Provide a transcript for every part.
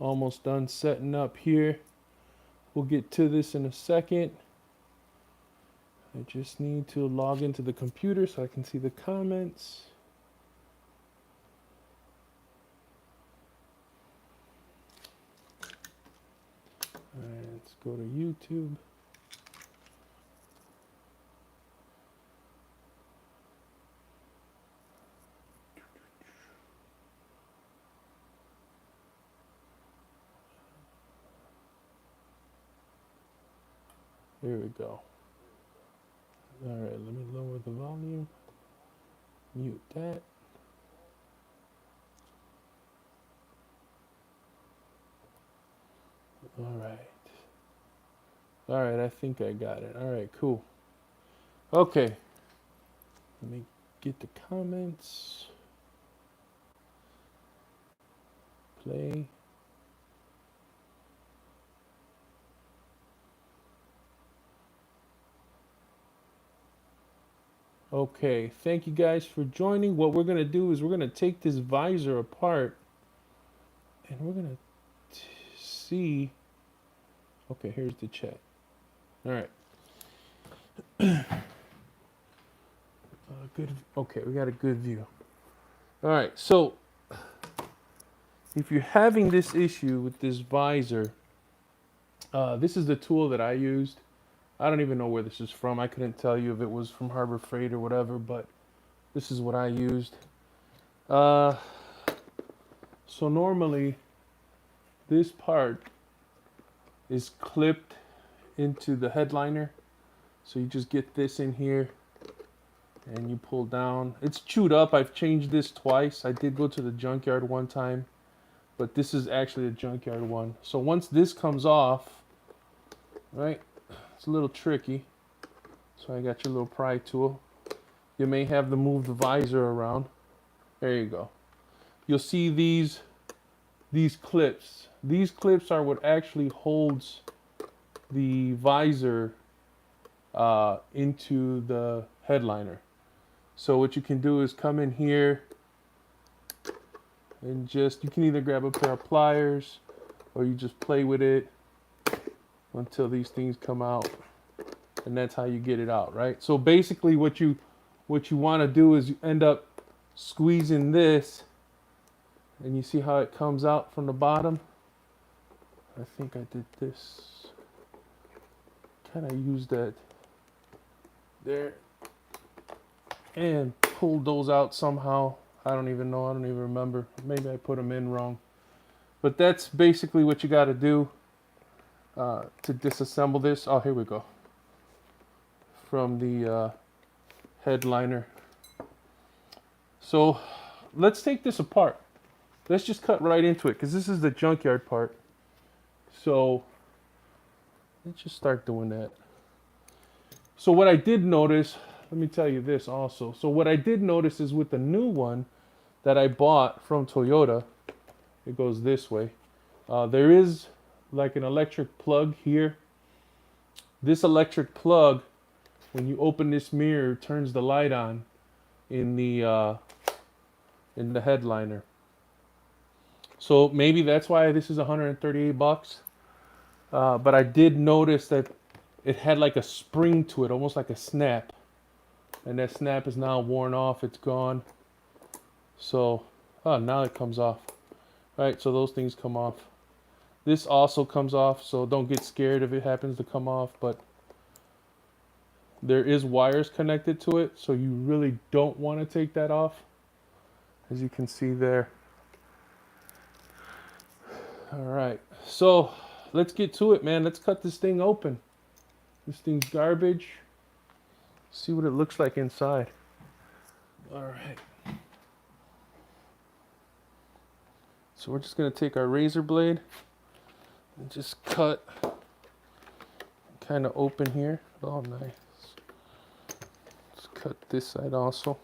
Almost done setting up here. We'll get to this in a second. I just need to log into the computer so I can see the comments. All right, let's go to YouTube. Here we go. All right, let me lower the volume. Mute that. All right. All right, I think I got it. All right, cool. Okay. Let me get the comments. Play. Okay, thank you guys for joining. What we're going to do is we're going to take this visor apart and we're going to see. Okay, here's the chat. All right. Good. Okay, we got a good view. All right, so if you're having this issue with this visor, this is the tool that I used. I don't even know where this is from. I couldn't tell you if it was from Harbor Freight or whatever, but this is what I used. So normally this part is clipped into the headliner. So you just get this in here and you pull down. It's chewed up. I've changed this twice. I did go to the junkyard one time, but this is actually a junkyard one. So once this comes off, right, it's a little tricky. So I got your little pry tool. You may have to move the visor around. There you go. You'll see these clips. These clips are what actually holds the visor into the headliner. So what you can do is come in here and just, you can either grab a pair of pliers or you just play with it until these things come out, and that's how you get it out, right? So basically what you want to do is you end up squeezing this, and you see how it comes out from the bottom. I think I did this. Kind of used that there and pulled those out somehow. I don't even know. I don't even remember. Maybe I put them in wrong. But that's basically what you got to do to disassemble this. Oh, here we go. From the headliner. So let's take this apart. Let's just cut right into it because this is the junkyard part. So let's just start doing that. So what I did notice, let me tell you this also. So what I did notice is with the new one that I bought from Toyota, it goes this way. There is like an electric plug here. This electric plug, when you open this mirror, turns the light on in the headliner. So maybe that's why this is 138 bucks. But I did notice that it had like a spring to it, almost like a snap. And that snap is now worn off, it's gone. So, now it comes off. All right, so those things come off. This also comes off, so don't get scared if it happens to come off, but there is wires connected to it, so you really don't want to take that off, as you can see there. All right, so let's get to it, man. Let's cut this thing open. This thing's garbage. See what it looks like inside. All right. So we're just going to take our razor blade and just cut kind of open here. Oh, nice. Let's cut this side also.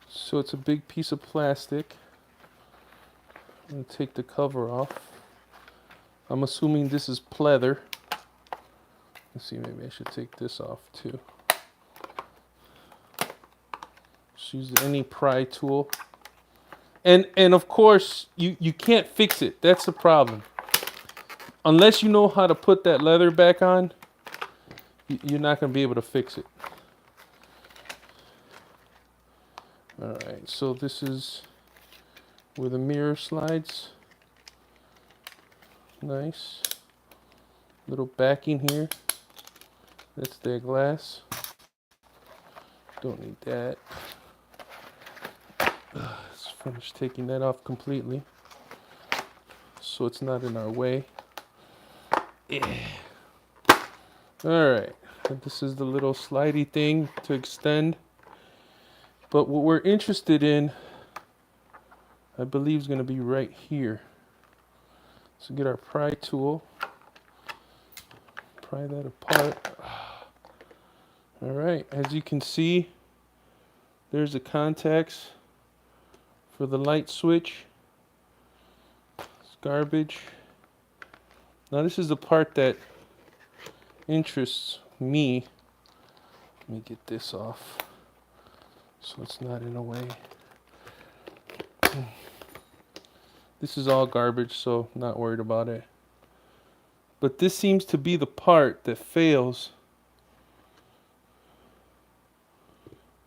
So it's a big piece of plastic. I'm going to take the cover off. I'm assuming this is pleather. Let's see, maybe I should take this off too. Just use any pry tool. And of course, you can't fix it. That's the problem. Unless you know how to put that leather back on, you're not going to be able to fix it. Alright, so this is where the mirror slides. Nice. Little backing here. That's their glass. Don't need that. Let's finish taking that off completely, so it's not in our way. Yeah. Alright, this is the little slidey thing to extend. But what we're interested in, I believe, is going to be right here. So get our pry tool. Pry that apart. Alright, as you can see, there's the contacts for the light switch. It's garbage. Now this is the part that interests me. Let me get this off so it's not in the way. This is all garbage, so not worried about it. But this seems to be the part that fails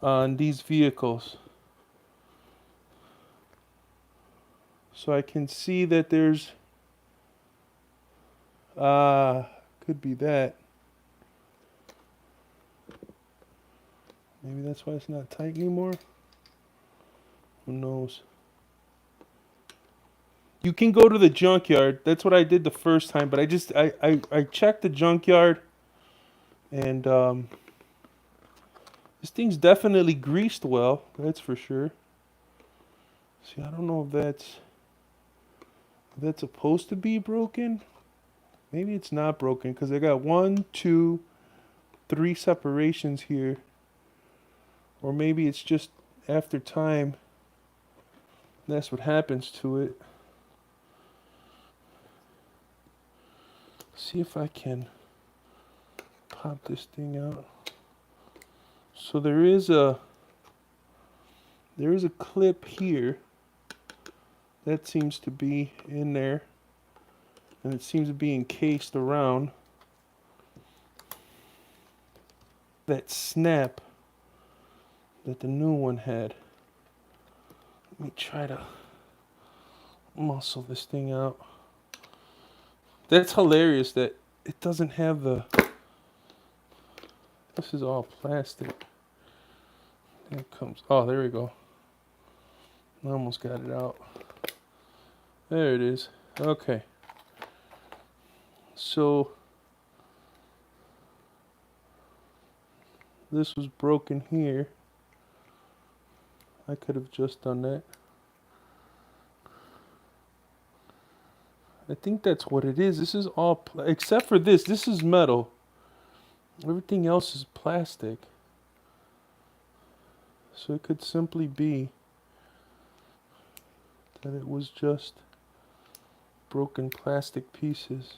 on these vehicles. So I can see that there's could be that. Maybe that's why it's not tight anymore. Who knows? You can go to the junkyard. That's what I did the first time, but I checked the junkyard, and this thing's definitely greased well, that's for sure. See, I don't know if that's supposed to be broken. Maybe it's not broken, because I got 1, 2, 3 separations here. Or maybe it's just after time, that's what happens to it. See if I can pop this thing out. So there is a clip here that seems to be in there, and it seems to be encased around that snap that the new one had. Let me try to muscle this thing out. That's hilarious that it doesn't have the... This is all plastic. There it comes. Oh, there we go. I almost got it out. There it is. Okay. So this was broken here. I could have just done that. I think that's what it is. This is all, except for this. This is metal. Everything else is plastic. So it could simply be that it was just broken plastic pieces.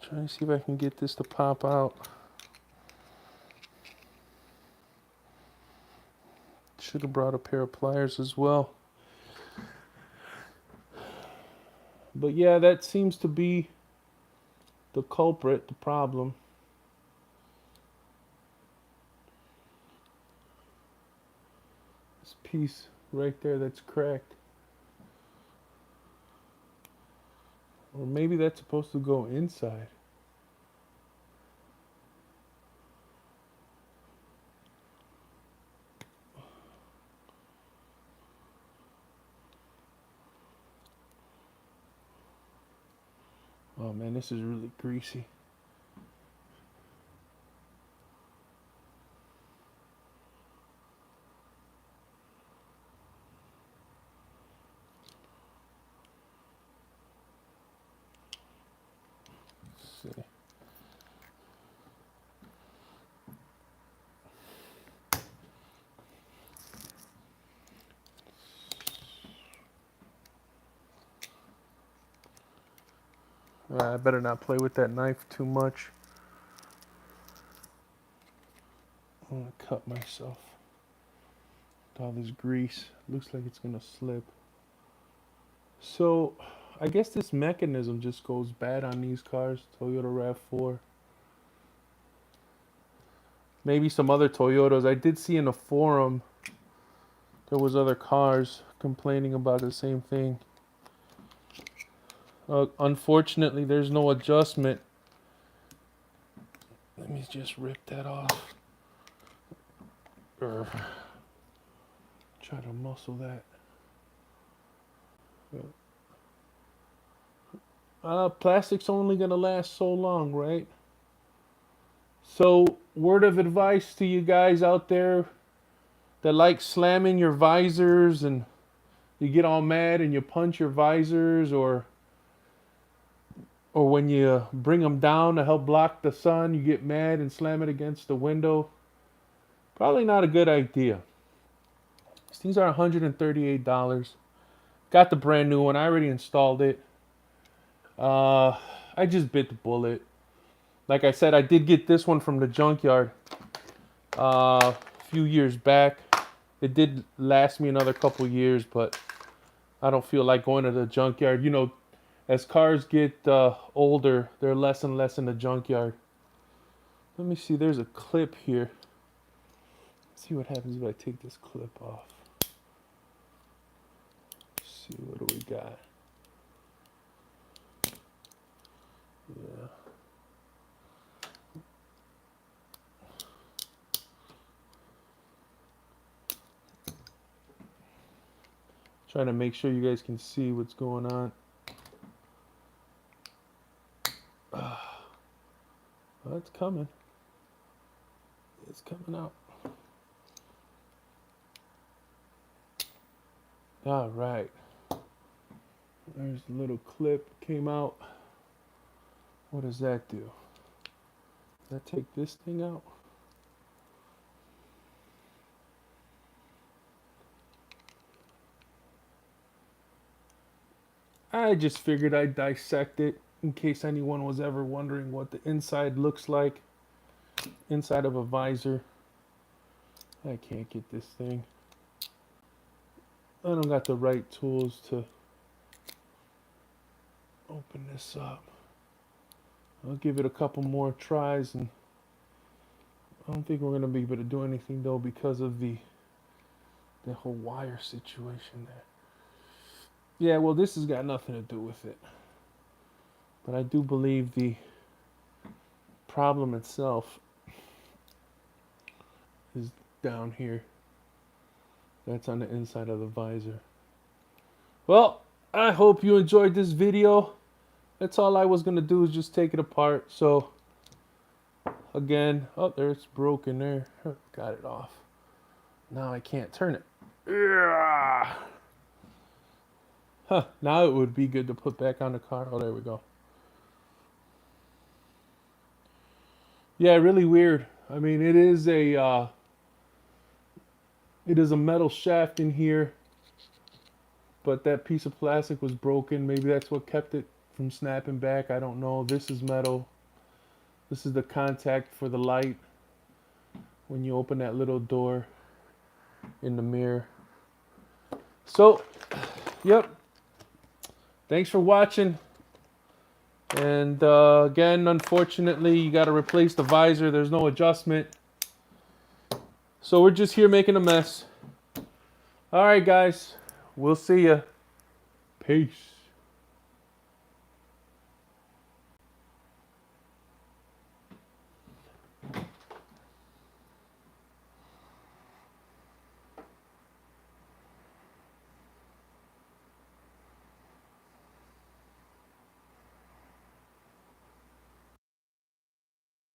Trying to see if I can get this to pop out. Should have brought a pair of pliers as well. But yeah, that seems to be the culprit, the problem. This piece right there that's cracked. Or maybe that's supposed to go inside. Oh man, this is really greasy. Let's see. I better not play with that knife too much. I'm gonna cut myself with all this grease. Looks like it's gonna slip. So I guess this mechanism just goes bad on these cars, Toyota Rav4. Maybe some other Toyotas. I did see in a forum there was other cars complaining about the same thing. Unfortunately, there's no adjustment. Let me just rip that off. Try to muscle that. Plastic's only gonna last so long, right? So, word of advice to you guys out there that like slamming your visors and you get all mad and you punch your visors, or when you bring them down to help block the sun, you get mad and slam it against the window. Probably not a good idea. These things are $138. Got the brand new one. I already installed it. I just bit the bullet. Like I said, I did get this one from the junkyard a few years back. It did last me another couple years, but I don't feel like going to the junkyard. You know, as cars get older, they're less and less in the junkyard. Let me see. There's a clip here. Let's see what happens if I take this clip off. Let's see, what do we got? Yeah. Trying to make sure you guys can see what's going on. Well, it's coming. It's coming out. All right. There's a little clip came out. What does that do? Does that take this thing out? I just figured I'd dissect it in case anyone was ever wondering what the inside looks like. Inside of a visor. I can't get this thing. I don't got the right tools to open this up. I'll give it a couple more tries, and I don't think we're going to be able to do anything though because of the whole wire situation there. Yeah, well, this has got nothing to do with it. But I do believe the problem itself is down here. That's on the inside of the visor. Well, I hope you enjoyed this video. That's all I was going to do, is just take it apart. So, again, oh, there it's broken there. Got it off. Now I can't turn it. Yeah. Huh, now it would be good to put back on the car. Oh, there we go. Yeah, really weird. I mean, it is a metal shaft in here, but that piece of plastic was broken. Maybe that's what kept it from snapping back. I don't know. This is metal. This is the contact for the light when you open that little door in the mirror. So, yep. Thanks for watching. And again, unfortunately, you got to replace the visor. There's no adjustment. So we're just here making a mess. All right, guys. We'll see ya. Peace.